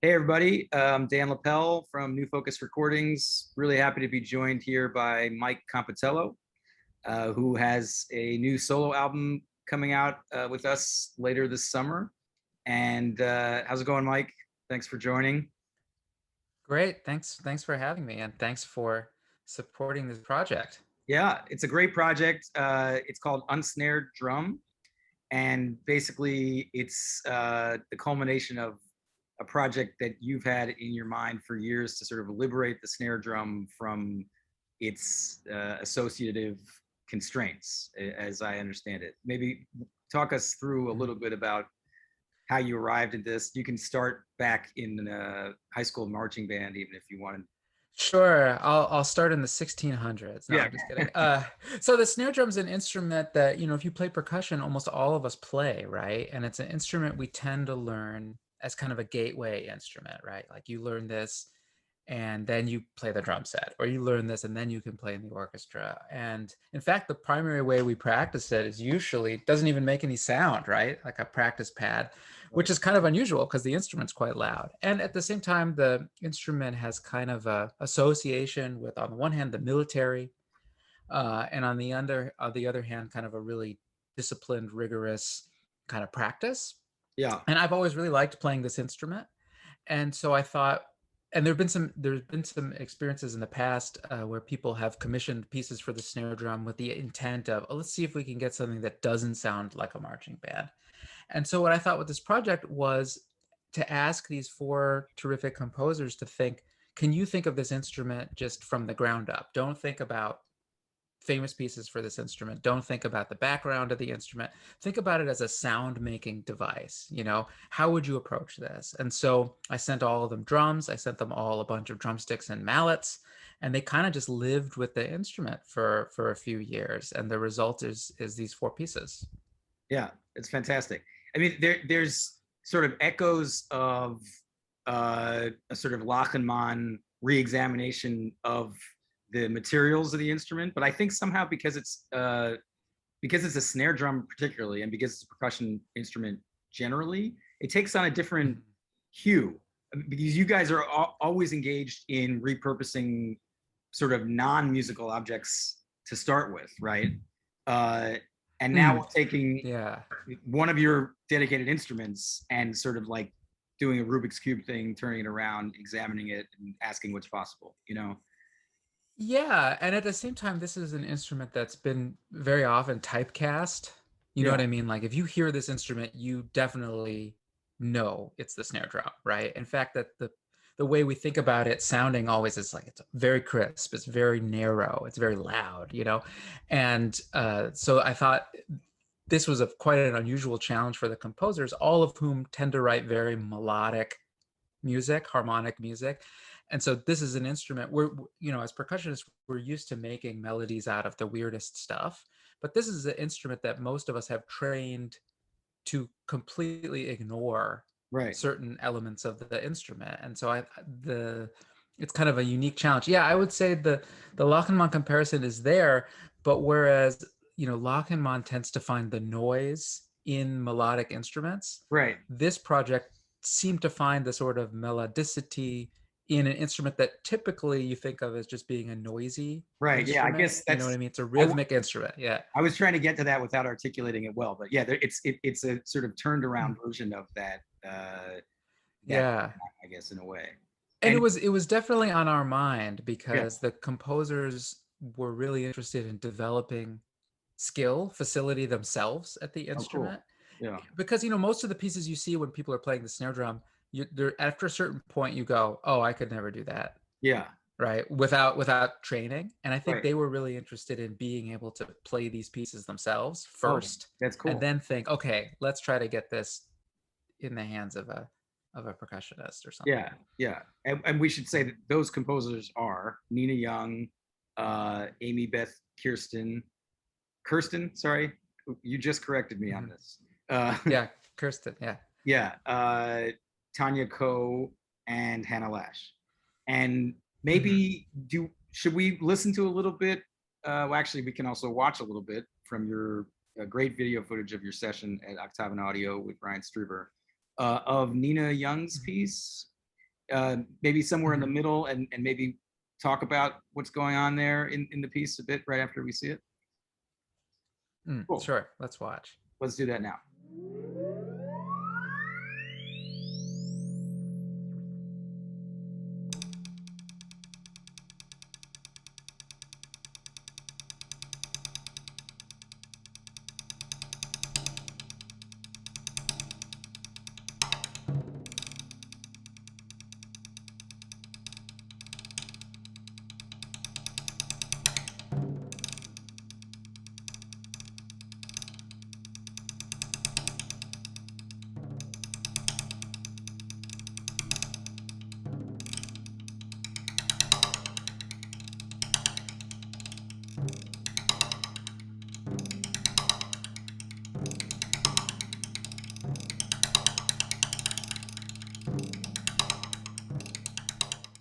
Hey everybody, I'm Dan Lapel from New Focus Recordings. Really happy to be joined here by Mike Compitello, who has a new solo album coming out with us later this summer. And how's it going, Mike? Thanks for joining. Great. Thanks for having me, and thanks for supporting this project. Yeah, it's a great project. It's called Unsnared Drum, and basically it's the culmination of a project that you've had in your mind for years to sort of liberate the snare drum from its associative constraints, as I understand it. Maybe talk us through a little bit about how you arrived at this. You can start back in high school marching band, even if you wanted. Sure, I'll start in the 1600s. No, Yeah, I'm just kidding. So the snare drum's an instrument that, if you play percussion, almost all of us play, right? And it's an instrument we tend to learn as kind of a gateway instrument, right? Like you learn this and then you play the drum set, or you learn this and then you can play in the orchestra. And in fact, the primary way we practice it is usually doesn't even make any sound, right? Like a practice pad, which right. is kind of unusual because the instrument's quite loud. And at the same time, the instrument has kind of a association with, on the one hand, the military, and on the other hand, kind of a really disciplined, rigorous kind of practice. Yeah, And I've always really liked playing this instrument, and so I thought, and there's been some experiences in the past where people have commissioned pieces for the snare drum with the intent of, oh, let's see if we can get something that doesn't sound like a marching band. And so what I thought with this project was to ask these four terrific composers to think, can you think of this instrument just from the ground up? Don't think about famous pieces for this instrument. Don't think about the background of the instrument. Think about it as a sound making device. How would you approach this? And so I sent all of them drums. I sent them all a bunch of drumsticks and mallets, and they kind of just lived with the instrument for a few years. And the result is these four pieces. yeah, it's fantastic. I mean, there's sort of echoes of a sort of Lachenmann re-examination of the materials of the instrument, but I think somehow because it's a snare drum particularly, and because it's a percussion instrument generally, it takes on a different Mhm. hue. Because you guys are always engaged in repurposing sort of non-musical objects to start with, right? Uh, and now Mm. we're taking Yeah. one of your dedicated instruments and sort of like doing a Rubik's Cube thing, turning it around, examining it, and asking what's possible, you know? Yeah, and at the same time, this is an instrument that's been very often typecast. You know Yeah, what I mean? Like if you hear this instrument, you definitely know it's the snare drum, right? In fact, that the way we think about it sounding always is like it's very crisp, it's very narrow, it's very loud. And so I thought this was quite an unusual challenge for the composers, all of whom tend to write very melodic music, harmonic music. And so this is an instrument where, as percussionists, we're used to making melodies out of the weirdest stuff. But this is an instrument that most of us have trained to completely ignore right. certain elements of the instrument. And so it's kind of a unique challenge. Yeah, I would say the Lachenmann comparison is there, but whereas, Lachenmann tends to find the noise in melodic instruments, Right. this project seemed to find the sort of melodicity in an instrument that typically you think of as just being a noisy Right. Yeah. I instrument. guess You know what that's, I mean? It's a I, rhythmic instrument. Yeah. I was trying to get to that without articulating it well, but yeah, it's a sort of turned around version of that, Yeah. I guess, in a way. And it And was it was definitely on our mind yeah, because the composers were really interested in developing skill facility themselves at the oh, cool. instrument, Yeah. because most of the pieces you see when people are playing the snare drum, after a certain point you go, oh, I could never do that, Yeah. right, without training. And I think Right. they were really interested in being able to play these pieces themselves Oh, first, that's and cool. then think, okay, let's try to get this in the hands of a percussionist or Yeah. something. Yeah. And we should say that those composers are Nina Young, Amy Beth Kirsten, sorry. You just corrected me on Mhm. this. Yeah, Kirsten. Yeah. Yeah, Tanya Ko and Hannah Lash. And Hmm. maybe should we listen to a little bit? Well, actually, we can also watch a little bit from your great video footage of your session at Octavian Audio with Ryan Struber of Nina Young's piece. maybe somewhere in the Mhm. middle, and maybe talk about what's going on there in the piece a bit right after we see it? Cool. Sure, let's watch. Let's do that now.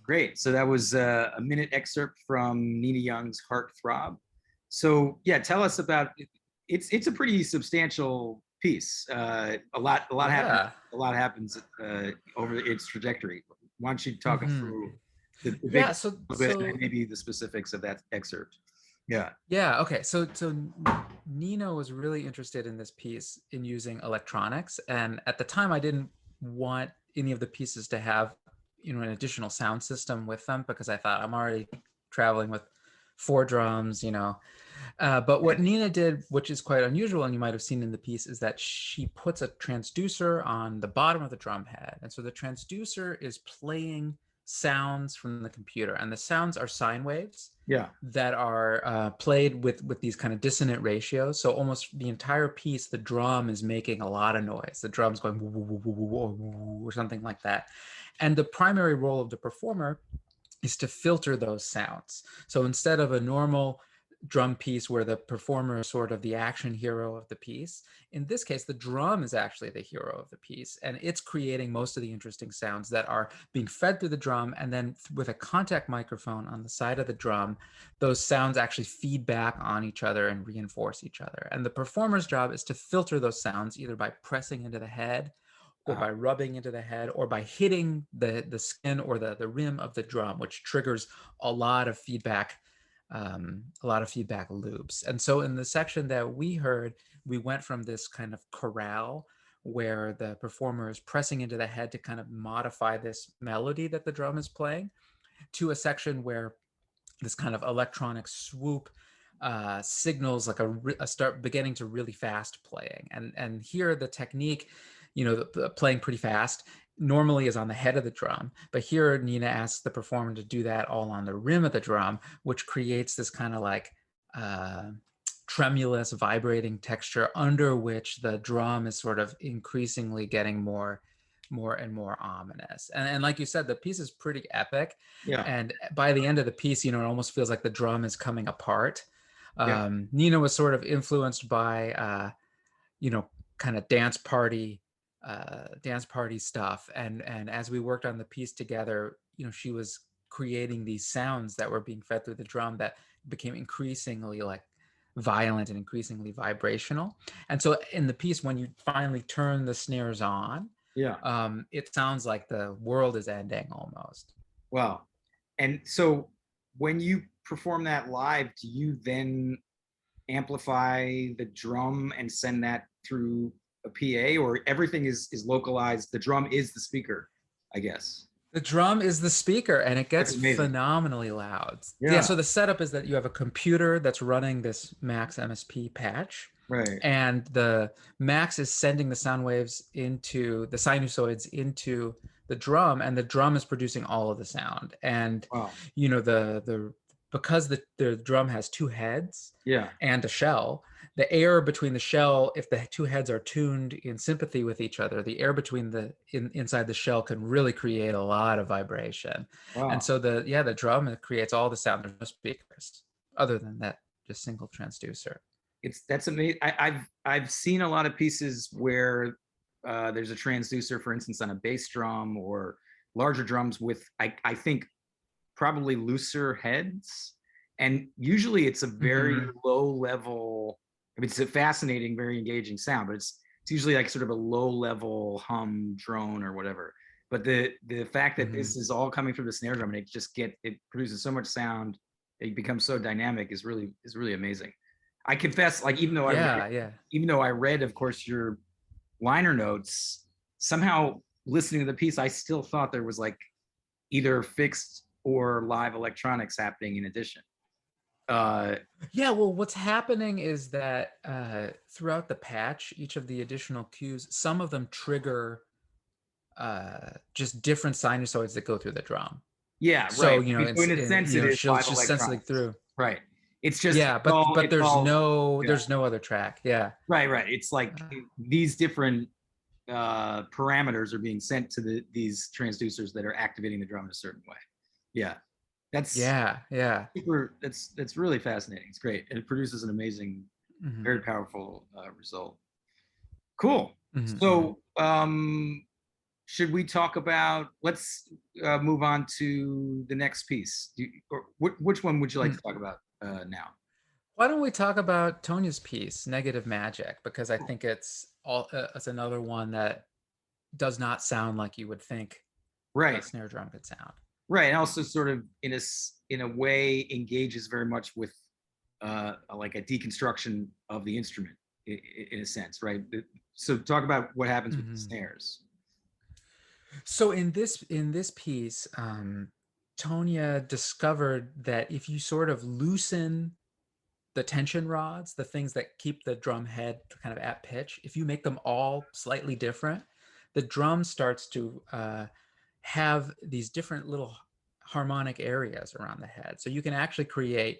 Great. So that was a minute excerpt from Nina Young's Heart Throb. So yeah, tell us about it. It's a pretty substantial piece. Happens. Yeah. A lot happens over its trajectory. Why don't you talk us hmm through the big Yeah. So bit and so maybe the specifics of that excerpt? Yeah. yeah. Okay. So Nina was really interested in this piece in using electronics, and at the time, I didn't want any of the pieces to have an additional sound system with them because I thought I'm already traveling with four drums. But what Nina did, which is quite unusual, and you might have seen in the piece, is that she puts a transducer on the bottom of the drum head. And so the transducer is playing sounds from the computer, and the sounds are sine waves Yeah. that are played with these kind of dissonant ratios. So almost the entire piece, the drum is making a lot of noise. The drum's going woo, woo, woo, woo, woo, or something like that. And the primary role of the performer is to filter those sounds. So instead of a normal drum piece where the performer is sort of the action hero of the piece, in this case, the drum is actually the hero of the piece. And it's creating most of the interesting sounds that are being fed through the drum. And then with a contact microphone on the side of the drum, those sounds actually feed back on each other and reinforce each other. And the performer's job is to filter those sounds either by pressing into the head or by rubbing into the head or by hitting the skin or the rim of the drum, which triggers a lot of feedback loops. And so in the section that we heard, we went from this kind of chorale where the performer is pressing into the head to kind of modify this melody that the drum is playing, to a section where this kind of electronic swoop signals like a start beginning to really fast playing. And here the technique, the playing pretty fast normally is on the head of the drum, but here Nina asks the performer to do that all on the rim of the drum, which creates this kind of like tremulous vibrating texture under which the drum is sort of increasingly getting more and more ominous. And like you said, the piece is pretty epic. Yeah. And by the end of the piece, it almost feels like the drum is coming apart. Yeah. Nina was sort of influenced by, kind of dance party stuff. And as we worked on the piece together, she was creating these sounds that were being fed through the drum that became increasingly like violent and increasingly vibrational. And so in the piece, when you finally turn the snares on, Yeah. it sounds like the world is ending almost. Wow. And so when you perform that live, do you then amplify the drum and send that through a PA, or everything is localized? The drum is the speaker, I guess. The drum is the speaker and it That's gets amazing. phenomenally loud. Yeah, Yeah. so the setup is that you have a computer that's running this Max MSP patch, Right. and the Max is sending the sound waves into the sinusoids into the drum, and the drum is producing all of the sound. And Wow. the because the drum has two heads Yeah. and a shell, the air between the shell, if the two heads are tuned in sympathy with each other, the air between inside the shell can really create a lot of vibration. And Wow. so the drum creates all the sound. There's no speakers other than that just single transducer. That's amazing. I've seen a lot of pieces where there's a transducer, for instance, on a bass drum or larger drums with I think probably looser heads, and usually it's a very Mm-hmm. low level. I mean, it's a fascinating, very engaging sound, but it's usually like sort of a low level hum, drone, or whatever. But the fact that Mhm. this is all coming from the snare drum and it produces so much sound, it becomes so dynamic is really amazing. I confess, like Yeah, yeah. even though I read, of course, your liner notes, somehow listening to the piece, I still thought there was like either fixed or live electronics happening in addition. Yeah, well, what's happening is that throughout the patch, each of the additional cues, some of them trigger just different sinusoids that go through the drum. yeah, So, right. you know, So in a sense, it is she'll live just sense like electronics, through. right? It's just Yeah, but it's all yeah, there's no other track. Yeah. right, right. It's like Uh, these different parameters are being sent to these transducers that are activating the drum in a certain way. Yeah, that's yeah, yeah. super. That's really fascinating. It's great, and it produces an amazing, Hmm. very powerful result. Cool. Hmm. Hmm. So, should we talk about? Let's move on to the next piece. Or which one would you like to talk about now? Why don't we talk about Tonia's piece, Negative Magic, because I think it's another one that does not sound like you would think a Right, snare drum could sound. right, and also sort of in a way engages very much with like a deconstruction of the instrument in a sense, right? So talk about what happens with the Hmm. snares. So in this piece, Tonia discovered that if you sort of loosen the tension rods, the things that keep the drum head kind of at pitch, if you make them all slightly different, the drum starts to have these different little harmonic areas around the head. So you can actually create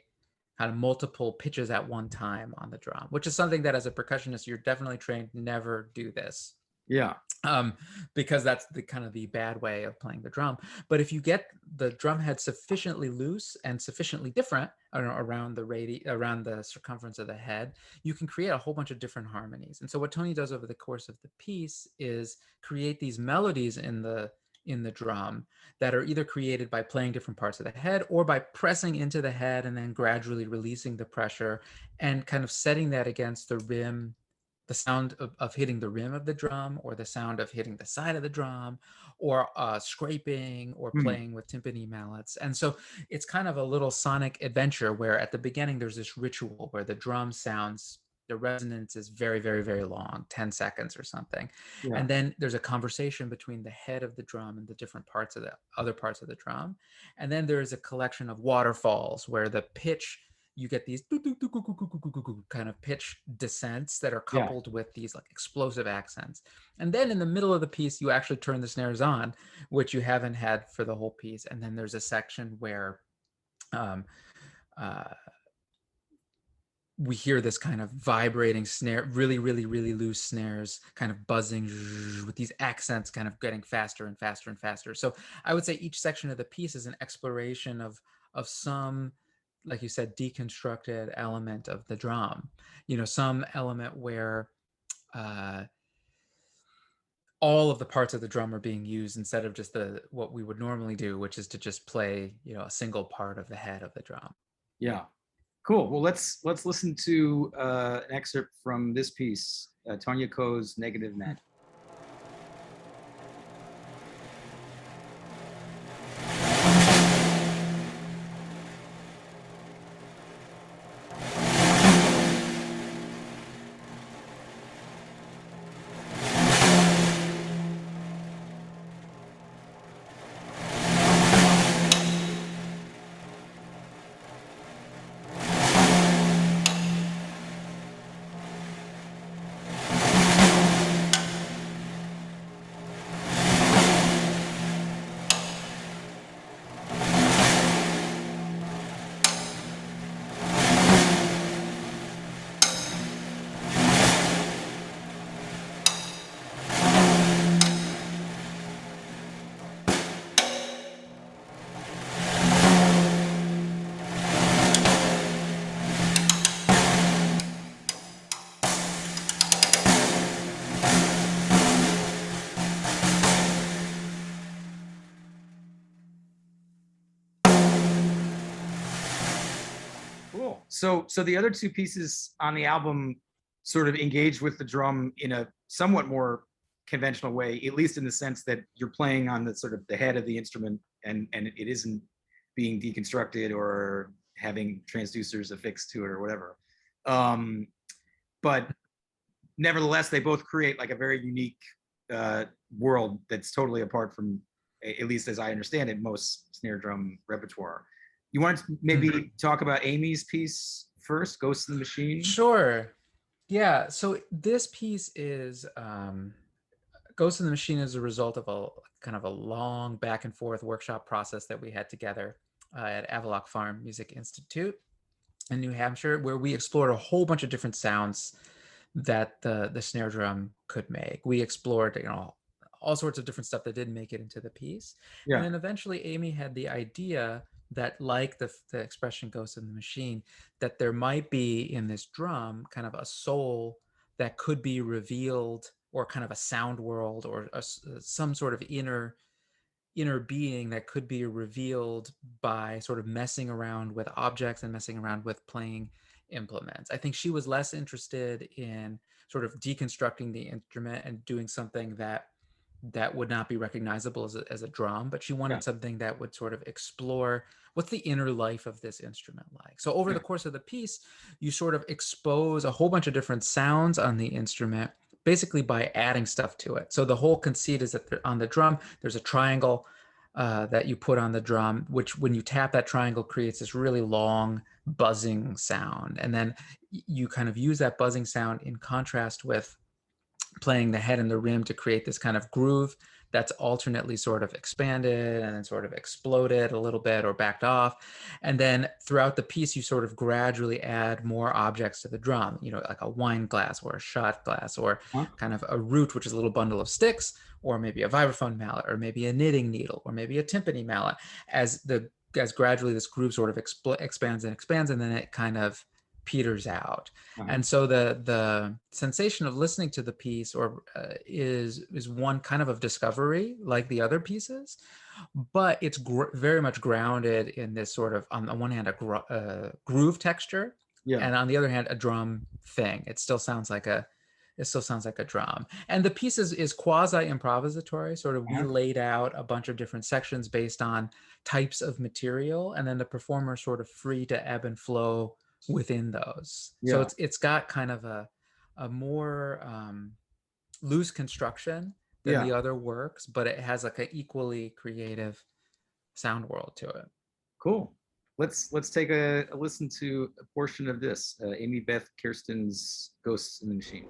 kind of multiple pitches at one time on the drum, which is something that as a percussionist, you're definitely trained never do this. Yeah, um, because that's the kind of the bad way of playing the drum. But if you get the drum head sufficiently loose and sufficiently different around around the circumference of the head, you can create a whole bunch of different harmonies. And so what Tony does over the course of the piece is create these melodies in the drum that are either created by playing different parts of the head or by pressing into the head and then gradually releasing the pressure and kind of setting that against the rim, the sound of hitting the rim of the drum, or the sound of hitting the side of the drum, or scraping, or mm, playing with timpani mallets. And so it's kind of a little sonic adventure where at the beginning there's this ritual where the drum sounds, the resonance is very, very, very long, 10 seconds or something. yeah, And then there's a conversation between the head of the drum and the different parts of the other parts of the drum. And then there's a collection of waterfalls where the pitch, you get these kind of pitch descents that are yeah, coupled with these like explosive accents. And then in the middle of the piece, you actually turn the snares on, which you haven't had for the whole piece. And then there's a section where um, uh, we hear this kind of vibrating snare, really, really, really loose snares, kind of buzzing with these accents kind of getting faster and faster and faster. So I would say each section of the piece is an exploration of some, like you said, deconstructed element of the drum. You know, some element where uh, all of the parts of the drum are being used instead of just the what we would normally do, which is to just play, you know, a single part of the head of the drum. yeah. Cool. Well, let's listen to an excerpt from this piece, Tonya Ko's Negative Magic. Cool. So the other two pieces on the album sort of engage with the drum in a somewhat more conventional way, at least in the sense that you're playing on the sort of the head of the instrument, and it isn't being deconstructed or having transducers affixed to it or whatever. But nevertheless, they both create like a very unique world that's totally apart from, at least as I understand it, most snare drum repertoire. You want to maybe talk about Amy's piece first, Ghost in the Machine? Sure. Yeah. So this piece is Ghost in the Machine is a result of a kind of a long back and forth workshop process that we had together at Avalock Farm Music Institute in New Hampshire, where we explored a whole bunch of different sounds that the snare drum could make. We explored, all sorts of different stuff that didn't make it into the piece. Yeah. And then eventually Amy had the idea that, like the expression Ghost in the Machine, that there might be in this drum kind of a soul that could be revealed, or kind of a sound world, or some sort of inner being that could be revealed by sort of messing around with objects and messing around with playing implements. I think she was less interested in sort of deconstructing the instrument and doing something that would not be recognizable as a drum, but she wanted something that would sort of explore what's the inner life of this instrument like. So over the course of the piece, you sort of expose a whole bunch of different sounds on the instrument, basically by adding stuff to it. So the whole conceit is that on the drum, there's a triangle that you put on the drum, which when you tap that triangle creates this really long buzzing sound. And then you kind of use that buzzing sound in contrast with playing the head and the rim to create this kind of groove that's alternately sort of expanded and then sort of exploded a little bit or backed off. And then throughout the piece, you sort of gradually add more objects to the drum, like a wine glass or a shot glass, or kind of a root, which is a little bundle of sticks, or maybe a vibraphone mallet, or maybe a knitting needle, or maybe a timpani mallet, as gradually this groove sort of expands and expands, and then it kind of peters out. And so the sensation of listening to the piece is one kind of discovery, like the other pieces, but it's very much grounded in this sort of, on the one hand, a groove texture, and on the other hand, a drum thing. It still sounds like a drum. And the piece is quasi improvisatory. Sort of, we laid out a bunch of different sections based on types of material, and then the performer sort of free to ebb and flow within those. So it's got kind of a more loose construction than the other works, but it has like an equally creative sound world to it. Cool. Let's take a listen to a portion of this. Amy Beth Kirsten's Ghosts in the Machine.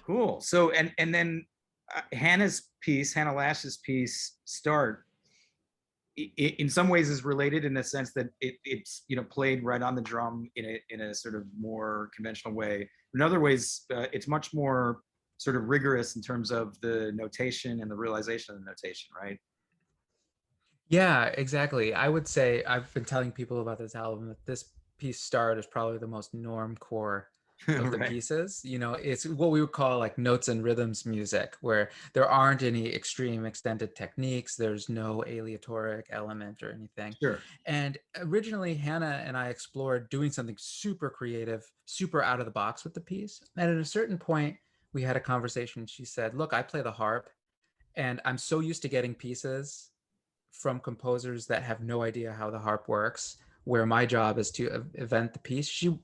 Cool. So and then Hannah Lash's piece, Start, in some ways is related in the sense that it's played right on the drum in a sort of more conventional way. In other ways, it's much more sort of rigorous in terms of the notation and the realization of the notation, right? Yeah, exactly. I would say, I've been telling people about this album that this piece, Start, is probably the most normcore of the Right. pieces. It's what we would call like notes and rhythms music, where there aren't any extreme extended techniques, there's no aleatoric element or anything. Sure. And originally Hannah and I explored doing something super creative, super out of the box with the piece. And at a certain point we had a conversation. She said, look, I play the harp, and I'm so used to getting pieces from composers that have no idea how the harp works, where my job is to invent the piece. She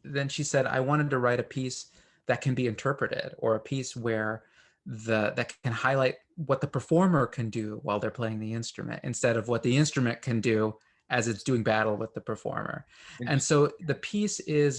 said, I wanted to write a piece that can be interpreted, or a piece where that can highlight what the performer can do while they're playing the instrument, instead of what the instrument can do as it's doing battle with the performer. And so the piece is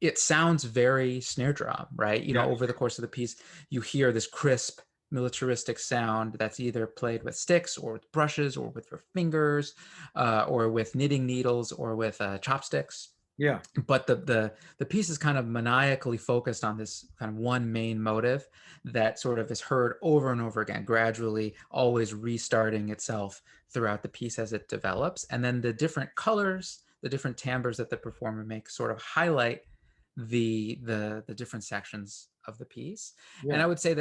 it sounds very snare drum, right? Over the course of the piece, you hear this crisp militaristic sound that's either played with sticks or with brushes or with your fingers, or with knitting needles or with chopsticks. Yeah. But the piece is kind of maniacally focused on this kind of one main motive that sort of is heard over and over again, gradually always restarting itself throughout the piece as it develops. And then the different colors, the different timbres that the performer makes sort of highlight the different sections of the piece. And Yeah. I would say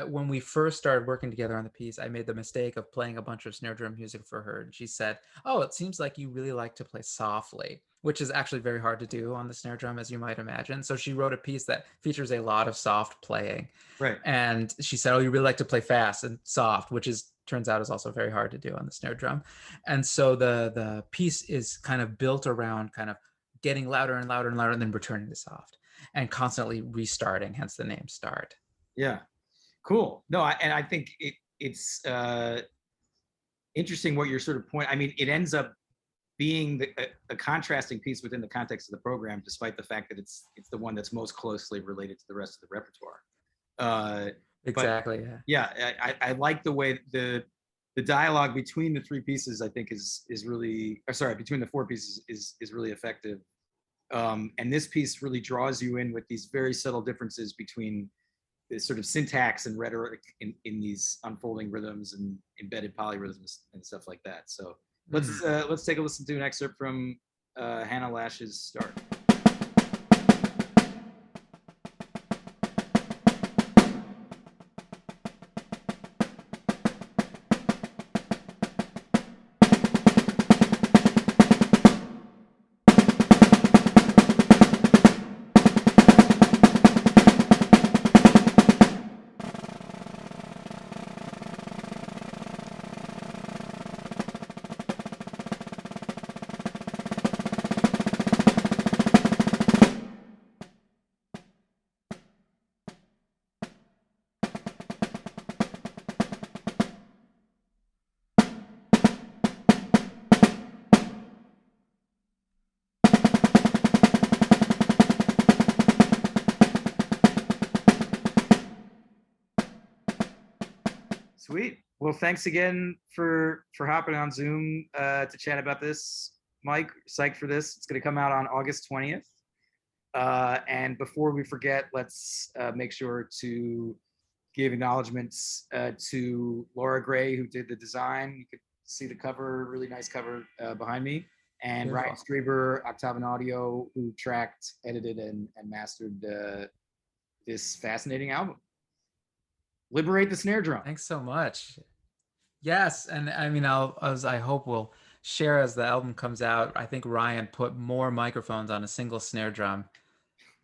when we first started working together on the piece, I made the mistake of playing a bunch of snare drum music for her, and she said, "Oh, it seems like you really like to play softly," which is actually very hard to do on the snare drum, as you might imagine. So she wrote a piece that features a lot of soft playing, Right. and she said, "Oh, you really like to play fast and soft," which is turns out is also very hard to do on the snare drum. And so the piece is kind of built around kind of getting louder and louder and louder and then returning to soft and constantly restarting, hence the name Start. Yeah. Cool. No, and I think it's interesting what you're sort of point. I mean, it ends up being a contrasting piece within the context of the program, despite the fact that it's the one that's most closely related to the rest of the repertoire. But Exactly. Yeah. yeah, I like the way the dialogue between the three pieces. I think is really, or sorry, between the four pieces is really effective. And this piece really draws you in with these very subtle differences between the sort of syntax and rhetoric in these unfolding rhythms and embedded polyrhythms and stuff like that. So let's take a listen to an excerpt from Hannah Lash's Start. Sweet. Well, thanks again for hopping on Zoom to chat about this, Mike. Psyched for this. It's going to come out on August 20th. And before we forget, let's make sure to give acknowledgments to Laura Gray, who did the design. You could see the cover, really nice cover behind me. And Beautiful. Ryan Strieber, Octavian Audio, who tracked, edited, and mastered this fascinating album. Liberate the snare drum. Thanks so much. Yes, and I mean, I hope we'll share as the album comes out. I think Ryan put more microphones on a single snare drum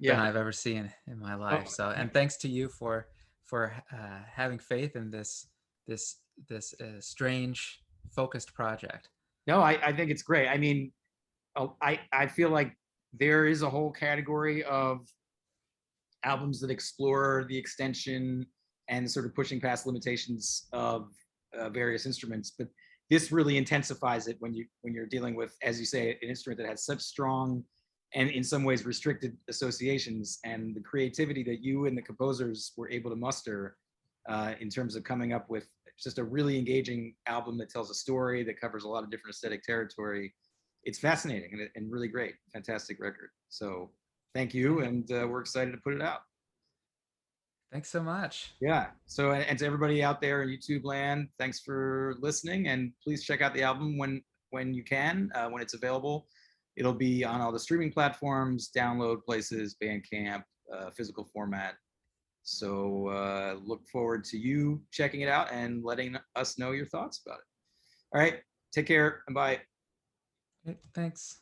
than Yeah. I've ever seen in my life. Oh, So, and thanks to you for having faith in this strange focused project. no, I think it's great. I mean, I feel like there is a whole category of albums that explore the extension and sort of pushing past limitations of various instruments, but this really intensifies it when you're dealing with, as you say, an instrument that has such strong and in some ways restricted associations, and the creativity that you and the composers were able to muster in terms of coming up with just a really engaging album that tells a story that covers a lot of different aesthetic territory. It's fascinating and really great. Fantastic record. So thank you, and we're excited to put it out. Thanks so much. Yeah. So, and to everybody out there in YouTube land, thanks for listening, and please check out the album when you can, when it's available. It'll be on all the streaming platforms, download places, Bandcamp, physical format. So look forward to you checking it out and letting us know your thoughts about it. All right. Take care and bye. Thanks.